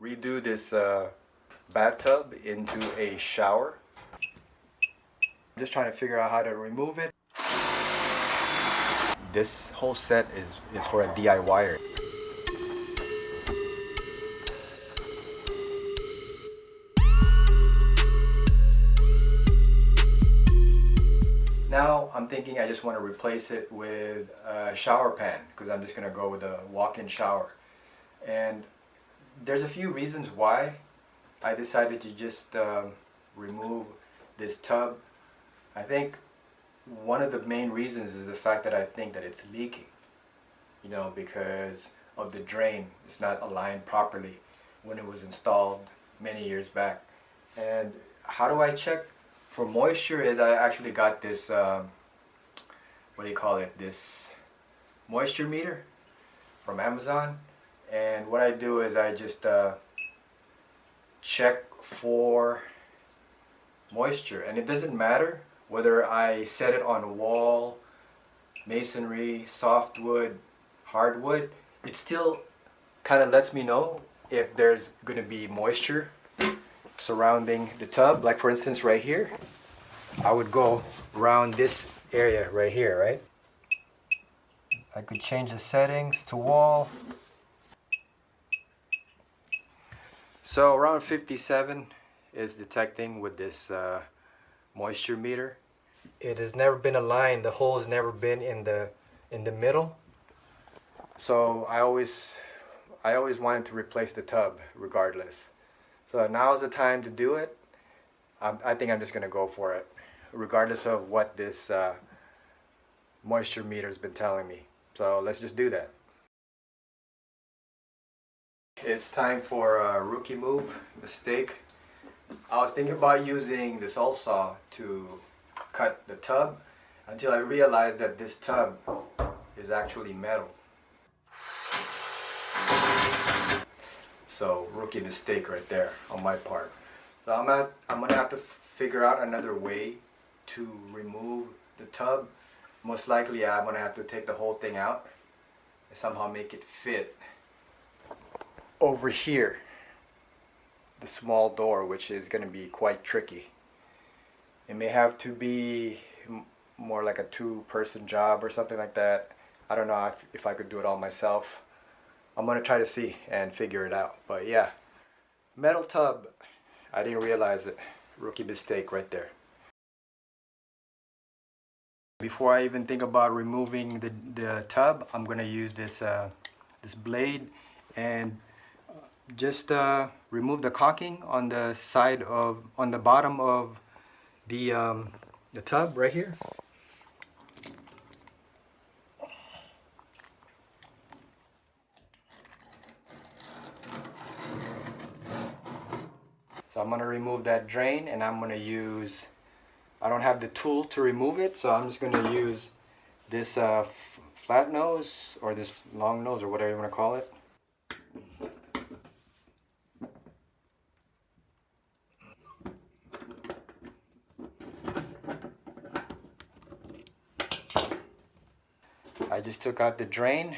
redo this bathtub into a shower. I'm just trying to figure out how to remove it. This whole set is for a DIYer. Now I'm thinking I just want to replace it with a shower pan because I'm just going to go with a walk-in shower. And there's a few reasons why I decided to just remove this tub. I think one of the main reasons is the fact that I think that it's leaking, you know, because of the drain. It's not aligned properly when it was installed many years back. And how do I check for moisture? Is I actually got this what do you call it, this moisture meter from Amazon. And what I do is I just check for moisture, and it doesn't matter whether I set it on wall, masonry, softwood, hardwood. It still kind of lets me know if there's going to be moisture surrounding the tub. Like for instance right here, I would go around this area right here, right? I could change the settings to wall. So around 57 is detecting with this moisture meter. It has never been aligned. The hole has never been in the middle. So I always wanted to replace the tub regardless. So now is the time to do it. I think I'm just gonna go for it, regardless of what this moisture meter has been telling me. So let's just do that. It's time for a rookie mistake. I was thinking about using this hole saw to cut the tub until I realized that this tub is actually metal. So rookie mistake right there on my part. So I'm gonna have to figure out another way to remove the tub. Most likely I'm gonna have to take the whole thing out and somehow make it fit over here, the small door, which is going to be quite tricky. It may have to be more like a two-person job or something like that. I don't know if I could do it all myself. I'm going to try to see and figure it out. But yeah, metal tub, I didn't realize it. Rookie mistake right there. Before I even think about removing the tub, I'm going to use this this blade and just remove the caulking on the side of, on the bottom of the tub right here. So I'm going to remove that drain, and I'm going to use, I don't have the tool to remove it, so I'm just going to use this flat nose or this long nose or whatever you want to call it. I just took out the drain.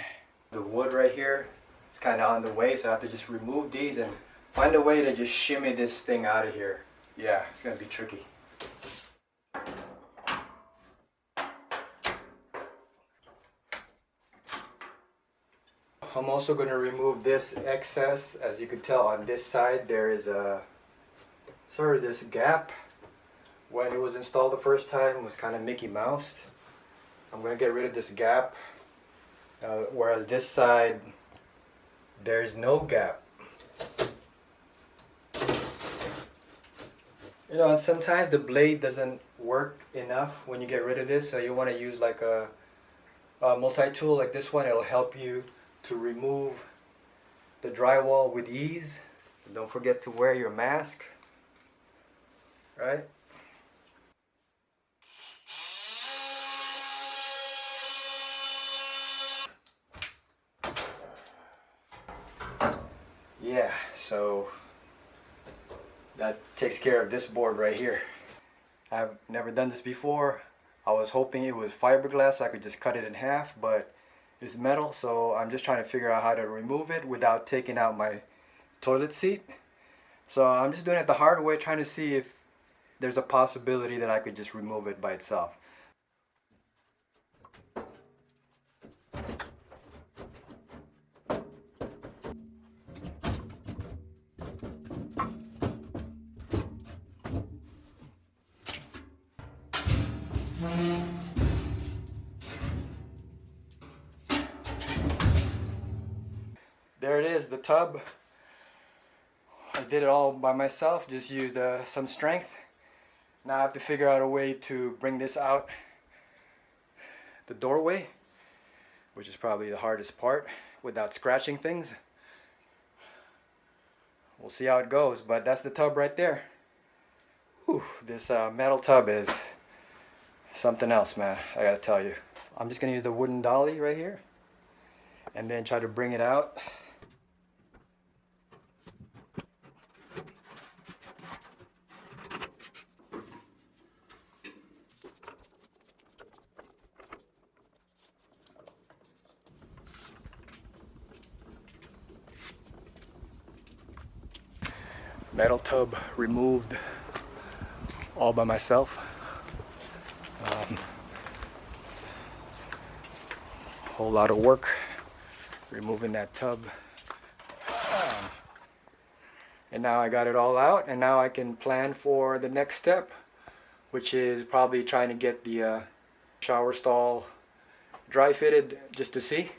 The wood right here is kind of on the way, so I have to just remove these and find a way to just shimmy this thing out of here. Yeah, it's gonna be tricky. I'm also going to remove this excess. As you can tell on this side, there is a sort of this gap. When it was installed the first time, it was kind of Mickey Moused. I'm going to get rid of this gap, whereas this side, there's no gap. You know, and sometimes the blade doesn't work enough when you get rid of this, so you want to use like a multi-tool like this one. It'll help you to remove the drywall with ease. And don't forget to wear your mask, right? Yeah, so that takes care of this board right here. I've never done this before. I was hoping it was fiberglass so I could just cut it in half, but it's metal, so I'm just trying to figure out how to remove it without taking out my toilet seat. So I'm just doing it the hard way, trying to see if there's a possibility that I could just remove it by itself. There it is, the tub. I did it all by myself, just used some strength. Now I have to figure out a way to bring this out the doorway, which is probably the hardest part, without scratching things. We'll see how it goes, but that's the tub right there. Whew, this metal tub is something else, man, I gotta tell you. I'm just gonna use the wooden dolly right here and then try to bring it out. Metal tub removed all by myself. Whole lot of work removing that tub. And now I got it all out, and now I can plan for the next step, which is probably trying to get the shower stall dry fitted just to see.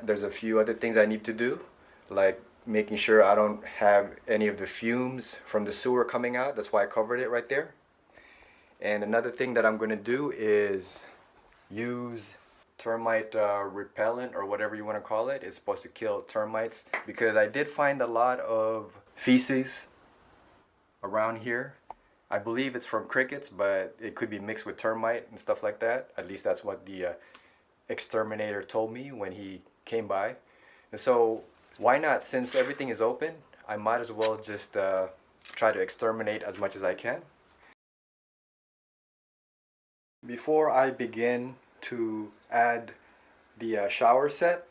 There's a few other things I need to do, like making sure I don't have any of the fumes from the sewer coming out. That's why I covered it right there. And another thing that I'm going to do is use termite repellent, or whatever you want to call it. It's supposed to kill termites, because I did find a lot of feces around here. I believe it's from crickets, but it could be mixed with termite and stuff like that. At least that's what the exterminator told me when he came by. And so why not, since everything is open, I might as well just try to exterminate as much as I can. Before I begin to add the shower set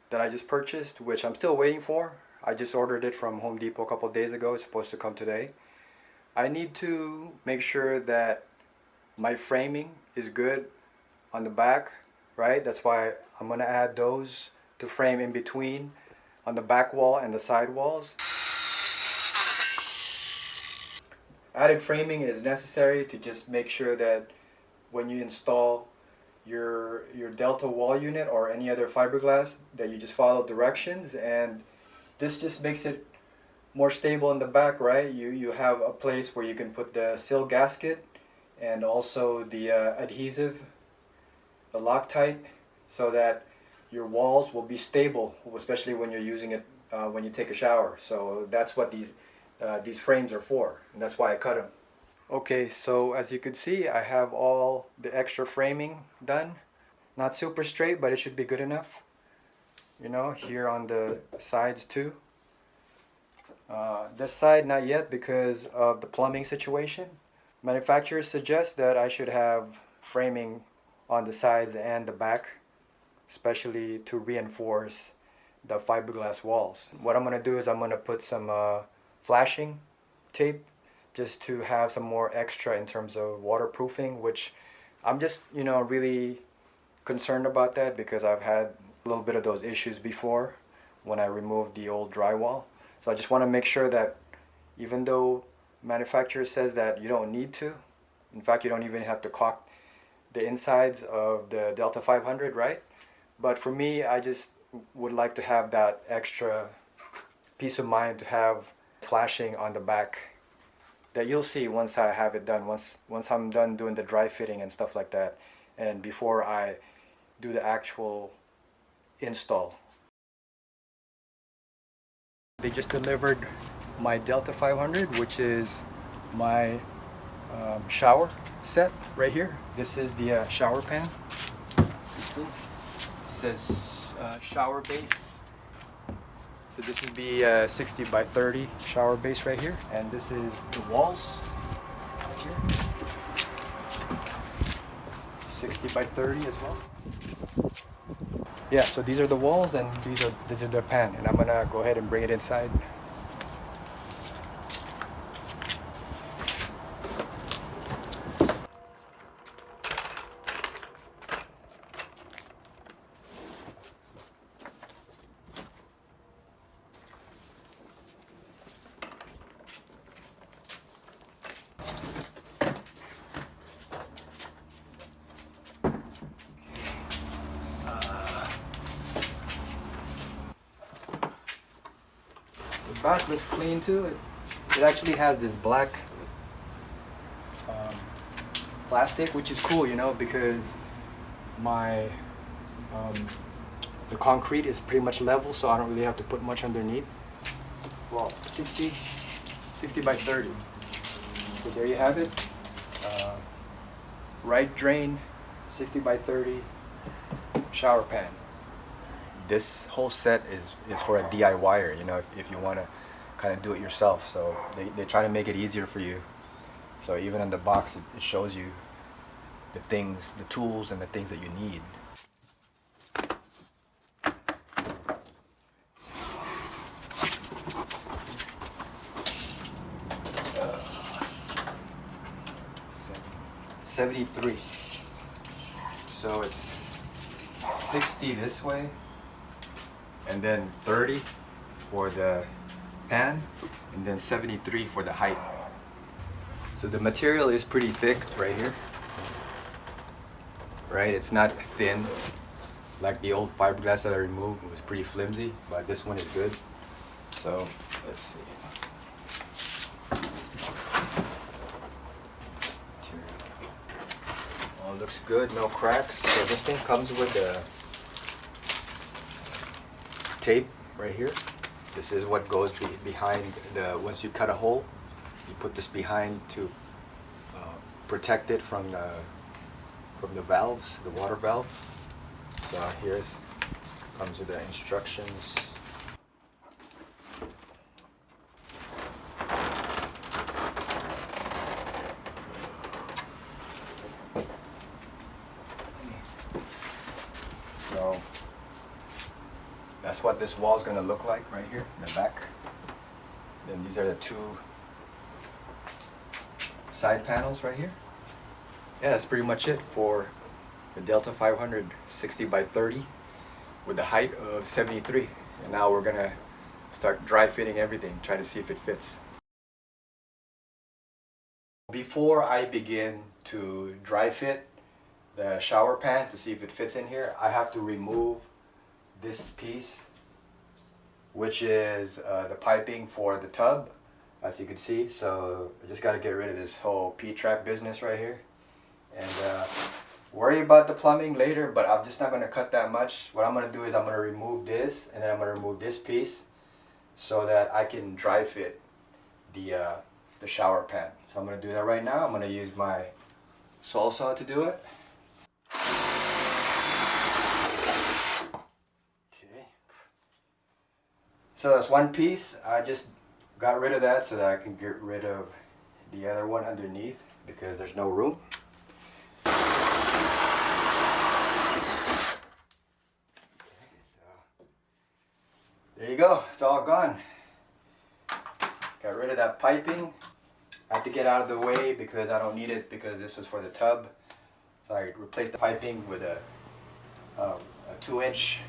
that I just purchased, which I'm still waiting for. I just ordered it from Home Depot a couple days ago. It's supposed to come today. I need to make sure that my framing is good on the back, right? That's why I'm gonna add those to frame in between on the back wall and the side walls. Added framing is necessary to just make sure that when you install your Delta wall unit or any other fiberglass, that you just follow directions, and this just makes it more stable in the back, right? You have a place where you can put the sill gasket and also the adhesive, the Loctite, so that your walls will be stable, especially when you're using it when you take a shower. So that's what these frames are for, and that's why I cut them. Okay, so as you can see, I have all the extra framing done. Not super straight, but it should be good enough. You know, here on the sides too. This side not yet because of the plumbing situation. Manufacturers suggest that I should have framing on the sides and the back, especially to reinforce the fiberglass walls. What I'm gonna do is I'm gonna put some flashing tape just to have some more extra in terms of waterproofing, which I'm just, you know, really concerned about that, because I've had a little bit of those issues before when I removed the old drywall. So I just want to make sure that even though manufacturer says that you don't need to, in fact you don't even have to caulk the insides of the Delta 500, right? But for me, I just would like to have that extra peace of mind to have flashing on the back that you'll see once I have it done, once I'm done doing the dry fitting and stuff like that, and before I do the actual install. They just delivered my Delta 500, which is my shower set right here. This is the shower pan. It says shower base. So this is the 60 by 30 shower base right here, and this is the walls right here. 60 by 30 as well. yeah, so these are the walls and these are the pan, and I'm gonna go ahead and bring it inside. The back looks clean too. It actually has this black um, plastic, which is cool, you know, because my um, the concrete is pretty much level, so I don't really have to put much underneath. Well, 60 by 30. So there you have it. Right drain, 60 by 30, shower pan. This whole set is for a DIYer, you know, if you want to kind of do it yourself. So they try to make it easier for you. So even in the box, it shows you the things, the tools and the things that you need. 73. So it's 60 this way, and then 30 for the pan, and then 73 for the height. So the material is pretty thick right here. Right, it's not thin like the old fiberglass that I removed. It was pretty flimsy, but this one is good. So let's see. Oh, looks good, no cracks. So this thing comes with a tape right here. This is what goes behind the, once you cut a hole, you put this behind to protect it from the valves, the water valve. So here's, comes with the instructions. So that's what this wall is going to look like right here in the back. Then these are the two side panels right here. Yeah, that's pretty much it for the Delta 500 60 by 30 with the height of 73. And now we're gonna start dry fitting everything, try to see if it fits. Before I begin to dry fit the shower pan to see if it fits in here, I have to remove this piece, which is the piping for the tub, as you can see. So I just got to get rid of this whole P-trap business right here, and worry about the plumbing later, but I'm just not going to cut that much. What I'm going to do is I'm going to remove this, and then I'm going to remove this piece so that I can dry fit the shower pan. So I'm going to do that right now. I'm going to use my saw to do it. Okay. So that's one piece. I just got rid of that so that I can get rid of the other one underneath because there's no room. There you go, it's all gone. Got rid of that piping. I had to get out of the way because I don't need it because this was for the tub. So I replaced the piping with a 2-inch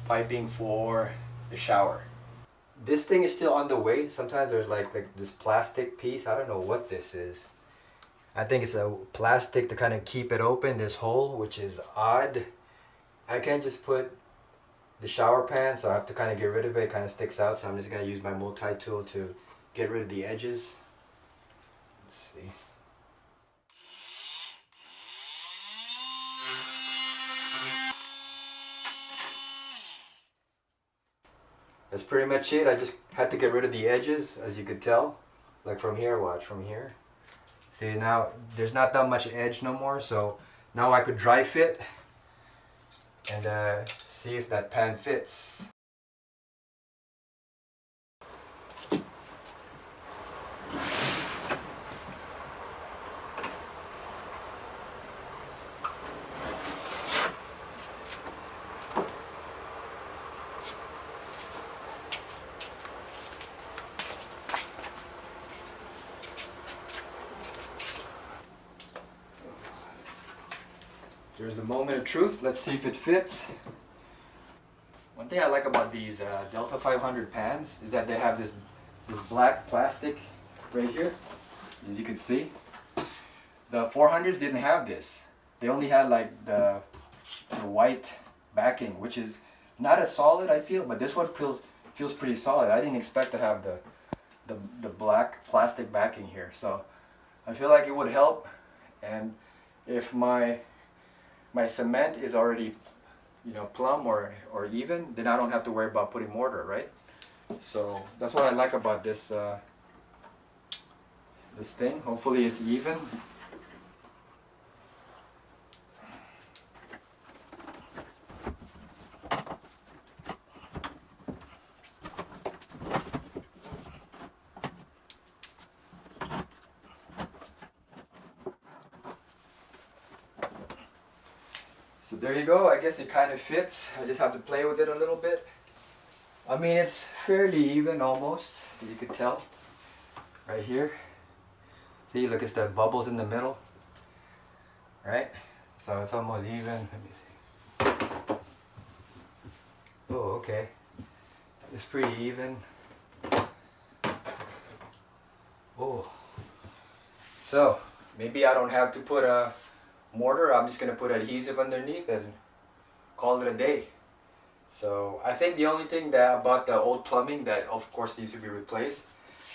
piping for the shower. This thing is still on the way. Sometimes there's like this plastic piece. I don't know what this is. I think it's a plastic to kind of keep it open, this hole, which is odd. I can't just put the shower pan, so I have to kind of get rid of it. It kind of sticks out, so I'm just going to use my multi-tool to get rid of the edges. Let's see. That's pretty much it. I just had to get rid of the edges, as you could tell. Like from here, watch, from here. See, now there's not that much edge no more, so now I could dry fit and see if that pan fits. There's the moment of truth. Let's see if it fits. One thing I like about these Delta 500 pans is that they have this black plastic right here, as you can see. The 400s didn't have this. They only had like the white backing, which is not as solid, I feel, but this one feels pretty solid. I didn't expect to have the black plastic backing here, so I feel like it would help. And if my cement is already, you know, plumb or even, then I don't have to worry about putting mortar, right? So that's what I like about this this thing. Hopefully it's even. So there you go. I guess it kind of fits. I just have to play with it a little bit. I mean, it's fairly even almost, as you can tell. Right here. See, look, it's the bubbles in the middle. Right? So it's almost even. Let me see. Oh, okay. It's pretty even. Oh. So, maybe I don't have to put a mortar. I'm just going to put adhesive underneath and call it a day. So I think the only thing that about the old plumbing that of course needs to be replaced,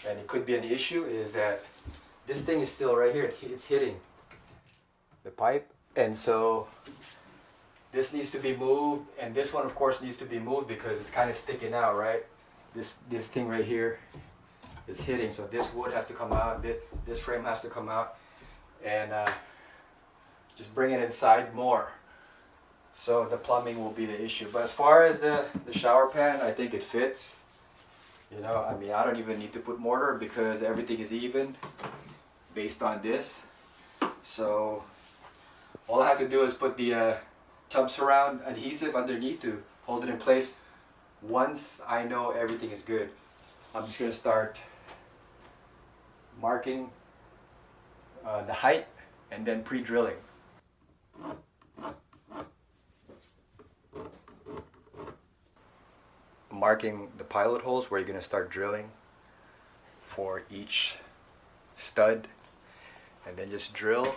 and it could be an issue, is that this thing is still right here. It's hitting the pipe, and so this needs to be moved, and this one of course needs to be moved because it's kind of sticking out, right? This thing right here is hitting, so this wood has to come out, this frame has to come out, and just bring it inside more. So the plumbing will be the issue. But as far as the shower pan, I think it fits. You know, I mean, I don't even need to put mortar because everything is even based on this. So all I have to do is put the tub surround adhesive underneath to hold it in place. Once I know everything is good, I'm just going to start marking the height and then pre-drilling. Marking the pilot holes where you're going to start drilling for each stud, and then just drill,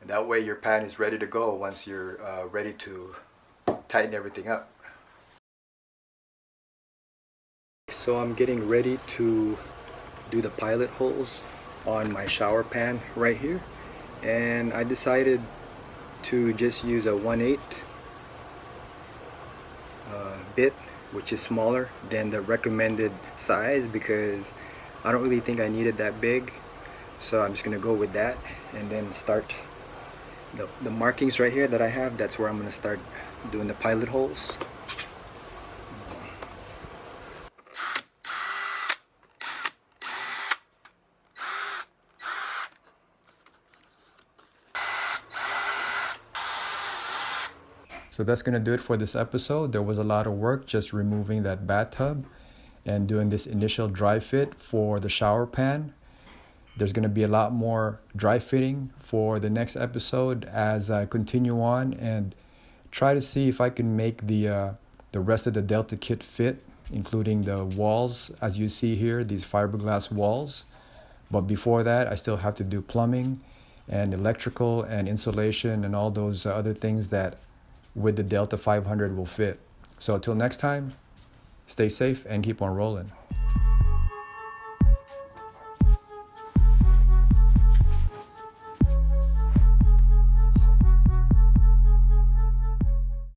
and that way your pan is ready to go once you're ready to tighten everything up. So I'm getting ready to do the pilot holes on my shower pan right here, and I decided to just use a 1/8 bit, which is smaller than the recommended size because I don't really think I need it that big. So I'm just gonna go with that and then start the markings right here that I have. That's where I'm gonna start doing the pilot holes. So that's going to do it for this episode. There was a lot of work just removing that bathtub and doing this initial dry fit for the shower pan. There's going to be a lot more dry fitting for the next episode as I continue on and try to see if I can make the rest of the Delta kit fit, including the walls, as you see here, these fiberglass walls. But before that, I still have to do plumbing and electrical and insulation and all those other things that with the Delta 500 will fit. So until next time, stay safe and keep on rolling.